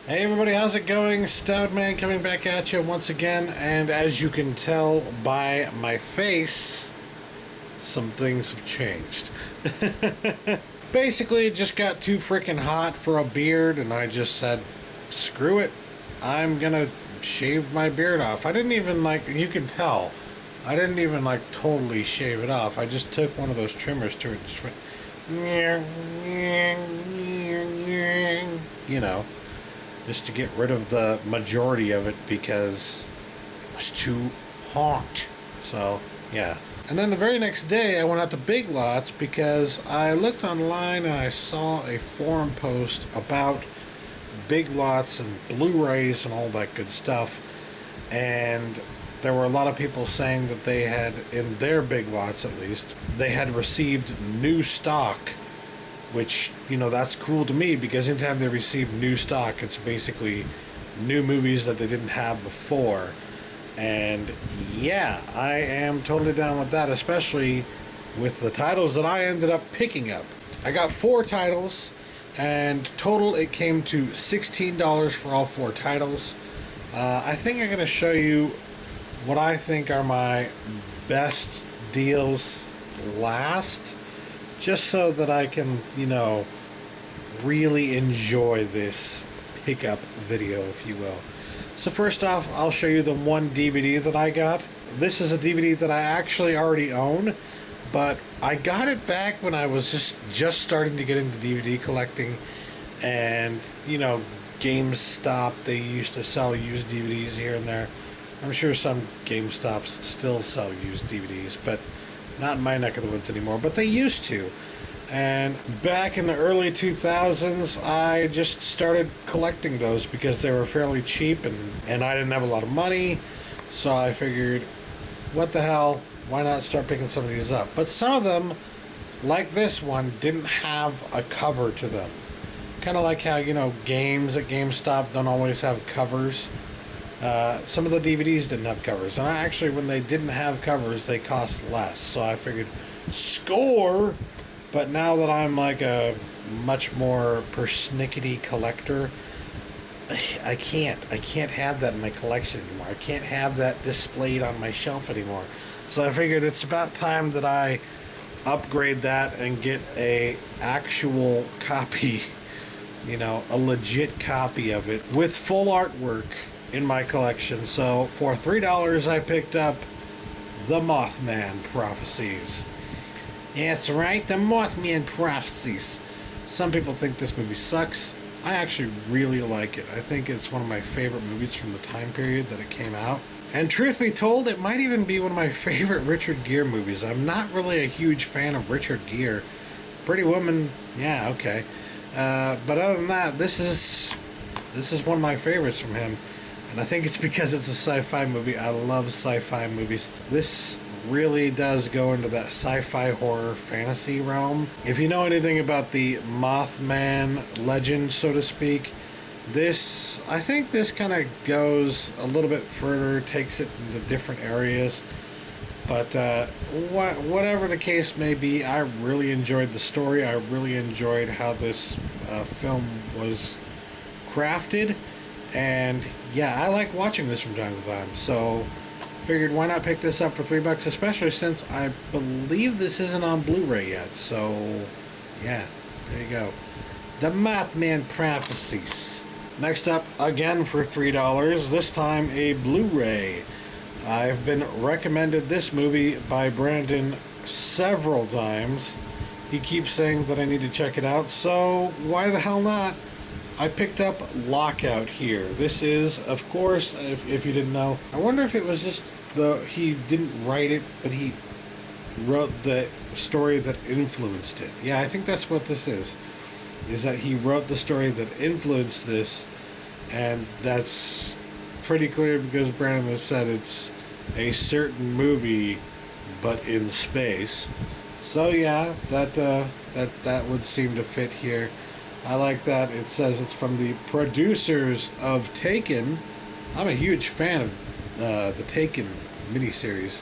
Hey everybody, how's it going? Stoutman coming back at you once again, and as you can tell by my face, some things have changed. Basically, it just got too freaking hot for a beard, and I just said, screw it. I'm gonna shave my beard off. I didn't even you can tell, I didn't even totally shave it off. I just took one of those trimmers to it and just went, you know. Just to get rid of the majority of it because it was too hot. So, yeah. And then the very next day, I went out to Big Lots because I looked online and I saw a forum post about Big Lots and Blu-rays and all that good stuff. And there were a lot of people saying that they had, in their Big Lots at least, they had received new stock, which, that's cool to me because anytime they receive new stock, it's basically new movies that they didn't have before. And yeah, I am totally down with that, especially with the titles that I ended up picking up. I got 4 titles, and total it came to $16 for all 4 titles. I think I'm going to show you what I think are my best deals last, just so that I can, really enjoy this pickup video, if you will. So first off, I'll show you the one DVD that I got. This is a DVD that I actually already own, but I got it back when I was just starting to get into DVD collecting. And, GameStop, they used to sell used DVDs here and there. I'm sure some GameStops still sell used DVDs, but not in my neck of the woods anymore, but they used to. And back in the early 2000s, I just started collecting those because they were fairly cheap and I didn't have a lot of money. So I figured, what the hell, why not start picking some of these up? But some of them, like this one, didn't have a cover to them. Kind of like how, games at GameStop don't always have covers. Some of the DVDs didn't have covers, and actually when they didn't have covers they cost less, so I figured score. But now that I'm a much more persnickety collector, I can't have that in my collection anymore. I can't have that displayed on my shelf anymore, so I figured it's about time that I upgrade that and get a actual copy, a legit copy of it with full artwork in my collection. So for $3 I picked up the Mothman Prophecies. Yeah, that's right, the Mothman Prophecies. Some people think this movie sucks. I actually really like it. I think it's one of my favorite movies from the time period that it came out. And truth be told, it might even be one of my favorite Richard Gere movies. I'm not really a huge fan of Richard Gere. Pretty Woman, yeah, okay. But other than that, this is one of my favorites from him. And I think it's because it's a sci-fi movie. I love sci-fi movies. This really does go into that sci-fi horror fantasy realm. If you know anything about the Mothman legend, so to speak, I think this kind of goes a little bit further, takes it into different areas. But whatever the case may be, I really enjoyed the story. I really enjoyed how this film was crafted. And yeah, I like watching this from time to time. So figured why not pick this up for $3, especially since I believe this isn't on Blu-ray yet. So yeah, there you go. The Mothman Prophecies. Next up, again for $3, this time a Blu-ray. I've been recommended this movie by Brandon several times. He keeps saying that I need to check it out, so why the hell not? I picked up Lockout here. This is, of course, if you didn't know, I wonder if it was just he didn't write it, but he wrote the story that influenced it. Yeah, I think that's what this is that he wrote the story that influenced this, and that's pretty clear because Brandon has said it's a certain movie, but in space. So yeah, that would seem to fit here. I like that. It says it's from the producers of Taken. I'm a huge fan of the Taken miniseries,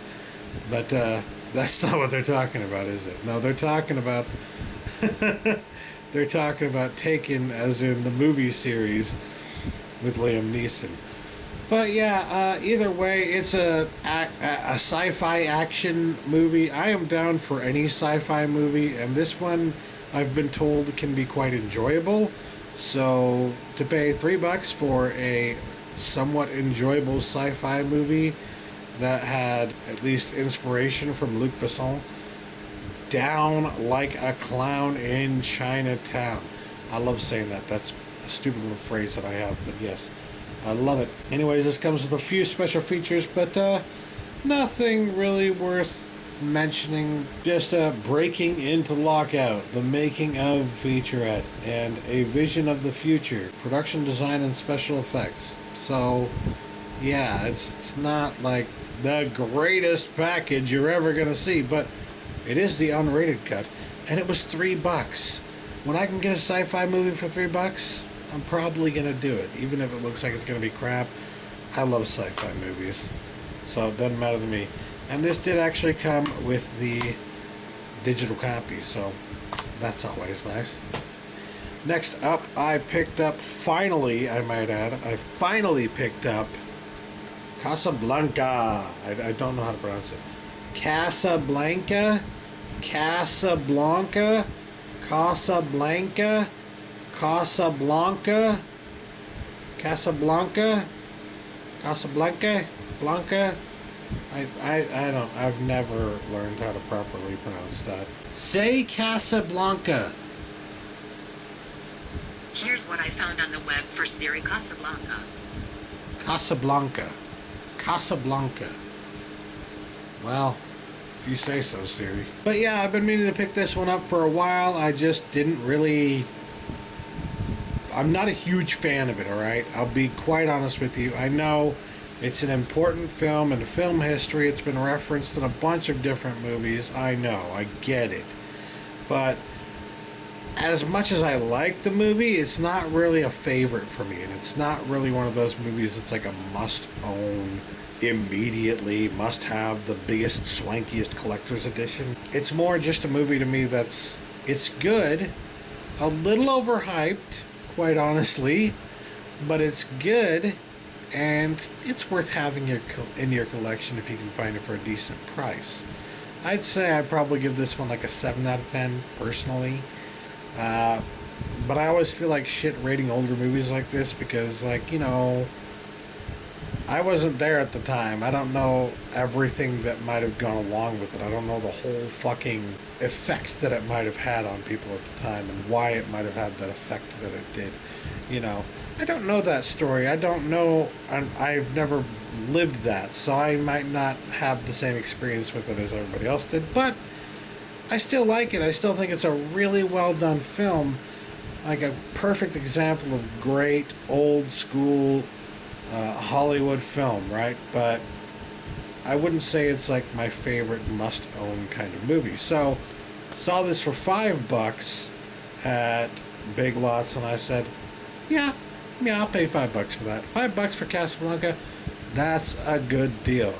but that's not what they're talking about, is it? No, they're talking about they're talking about Taken as in the movie series. with Liam Neeson. But yeah, either way, it's a sci-fi action movie. I am down for any sci-fi movie, and this one I've been told can be quite enjoyable. So to pay $3 for a somewhat enjoyable sci-fi movie that had at least inspiration from Luc Besson, down like a clown in Chinatown. I love saying that. That's a stupid little phrase that I have, but yes, I love it. Anyways, this comes with a few special features, but nothing really worth mentioning. Just breaking into Lockout, the making of featurette, and a vision of the future, production design and special effects. So, yeah, it's not like the greatest package you're ever gonna see, but it is the unrated cut, and it was $3. When I can get a sci-fi movie for $3, I'm probably gonna do it, even if it looks like it's gonna be crap. I love sci-fi movies, so it doesn't matter to me. And this did actually come with the digital copy, so that's always nice. Next up, I picked up, finally, I might add, I finally picked up Casablanca. I don't know how to pronounce it. Casablanca? Casablanca? Casablanca? Casablanca? Casablanca? Casablanca? Blanca? I don't, I've never learned how to properly pronounce that. Say Casablanca. Here's what I found on the web for Siri Casablanca. Casablanca. Casablanca. Well, if you say so, Siri. But yeah, I've been meaning to pick this one up for a while. I just didn't really... I'm not a huge fan of it, alright? I'll be quite honest with you. I know it's an important film in film history. It's been referenced in a bunch of different movies. I know, I get it. But as much as I like the movie, it's not really a favorite for me. And it's not really one of those movies that's like a must-own, immediately, must-have, the biggest, swankiest collector's edition. It's more just a movie to me that's... It's good, a little overhyped, quite honestly, but it's good, and it's worth having in your collection if you can find it for a decent price. I'd say I'd probably give this one like a 7 out of 10, personally. But I always feel like shit rating older movies like this because, like, you know, I wasn't there at the time. I don't know everything that might have gone along with it. I don't know the whole fucking effect that it might have had on people at the time and why it might have had that effect that it did. You know, I don't know that story. I don't know, and I've never lived that, so I might not have the same experience with it as everybody else did, but I still like it. I still think it's a really well done film, like a perfect example of great old school Hollywood film, right? But I wouldn't say it's like my favorite must-own kind of movie. So saw this for $5 at Big Lots, and I said, yeah, I'll pay $5 for that. $5 for Casablanca. That's a good deal.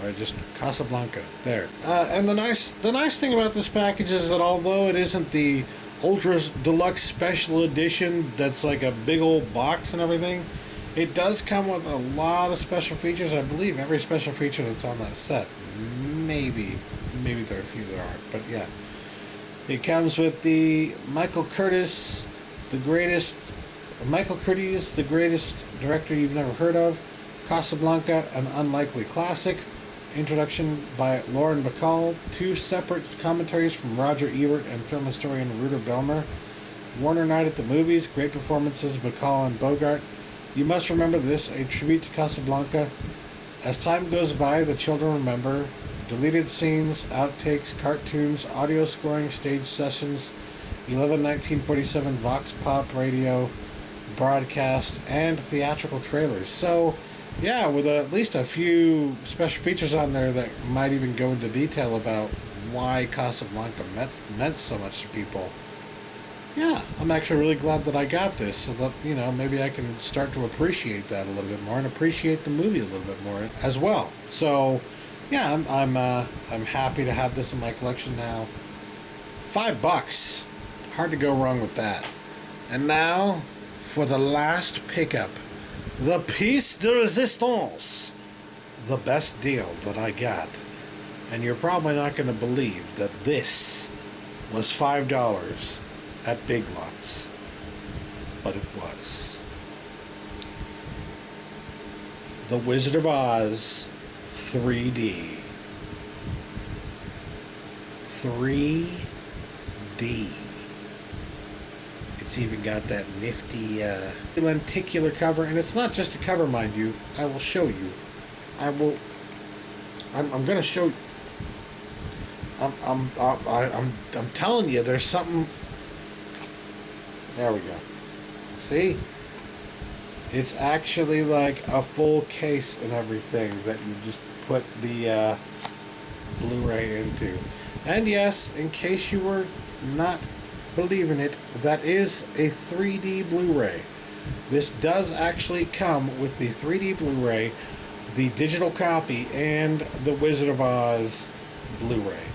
Casablanca there. And the nice thing about this package is that although it isn't the ultra deluxe special edition that's like a big old box and everything, it does come with a lot of special features. I believe every special feature that's on that set. Maybe there are a few that aren't, but yeah. It comes with the Michael Curtiz, the greatest director you've never heard of. Casablanca, an unlikely classic. Introduction by Lauren Bacall. 2 separate commentaries from Roger Ebert and film historian Rudolf Belmer. Warner Night at the Movies. Great performances, Bacall and Bogart. You must remember this, a tribute to Casablanca. As time goes by, the children remember. Deleted scenes, outtakes, cartoons, audio scoring, stage sessions, 1947 Vox Pop radio broadcast, and theatrical trailers. So, yeah, with at least a few special features on there that might even go into detail about why Casablanca meant so much to people. Yeah, I'm actually really glad that I got this, so that, you know, maybe I can start to appreciate that a little bit more and appreciate the movie a little bit more as well. So, yeah, I'm happy to have this in my collection now. $5, hard to go wrong with that. And now for the last pickup The piece de resistance. The best deal that I got. And you're probably not going to believe that this was $5 at Big Lots. But it was. The Wizard of Oz 3D. 3D. It's even got that nifty lenticular cover, and it's not just a cover, mind you. I will show you. I'm going to show you. I'm telling you, there's something. There we go. See? It's actually like a full case and everything that you just put the Blu-ray into. And yes, in case you were not believing it, that is a 3D Blu-ray. This does actually come with the 3D Blu-ray, the digital copy, and the Wizard of Oz Blu-ray.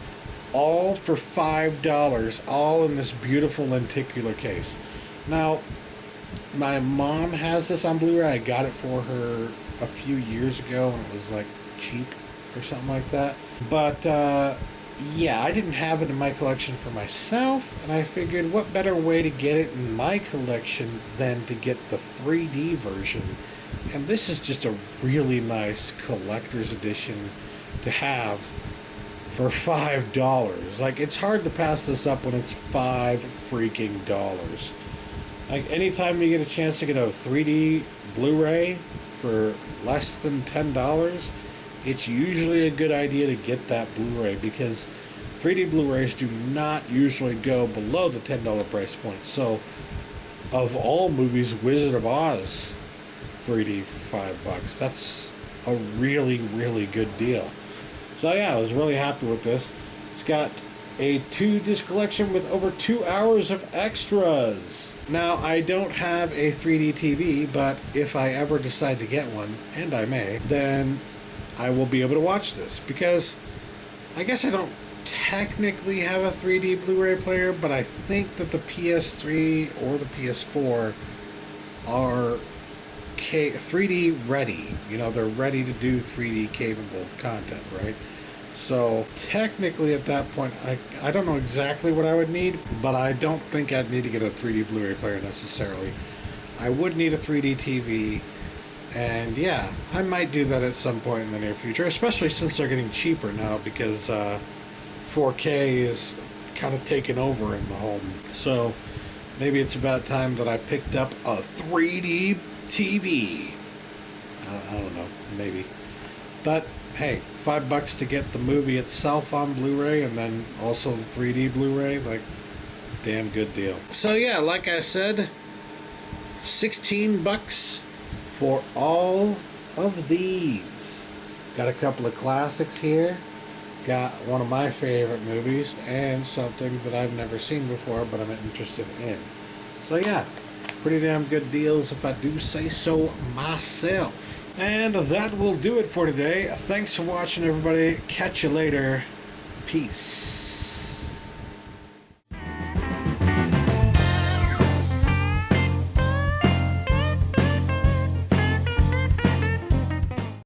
All for $5, all in this beautiful lenticular case. Now, my mom has this on Blu-ray. I got it for her a few years ago, and it was like cheap or something like that. But yeah, I didn't have it in my collection for myself, and I figured what better way to get it in my collection than to get the 3D version. And this is just a really nice collector's edition to have for $5. Like, it's hard to pass this up when it's $5 freaking dollars. Like, anytime you get a chance to get a 3D Blu-ray for less than $10, it's usually a good idea to get that Blu-ray, because 3D Blu-rays do not usually go below the $10 price point. So, of all movies, Wizard of Oz 3D for $5, that's a really, really good deal. So yeah, I was really happy with this. It's got a 2-disc collection with over 2 hours of extras. Now, I don't have a 3D TV, but if I ever decide to get one, and I may, then I will be able to watch this, because I guess I don't technically have a 3D Blu-ray player, but I think that the PS3 or the PS4 are 3D ready. You know, they're ready to do 3D capable content, right? So technically at that point, I don't know exactly what I would need, but I don't think I'd need to get a 3D Blu-ray player necessarily. I would need a 3D TV, and yeah, I might do that at some point in the near future, especially since they're getting cheaper now, because 4K is kind of taken over in the home. So maybe it's about time that I picked up a 3D TV. I don't know, maybe. But hey, $5 to get the movie itself on Blu-ray, and then also the 3D Blu-ray, like, damn good deal. So yeah, like I said, $16 for all of these. Got a couple of classics here. Got one of my favorite movies, and something that I've never seen before, but I'm interested in. So yeah, pretty damn good deals if I do say so myself. And that will do it for today. Thanks for watching, everybody. Catch you later. Peace.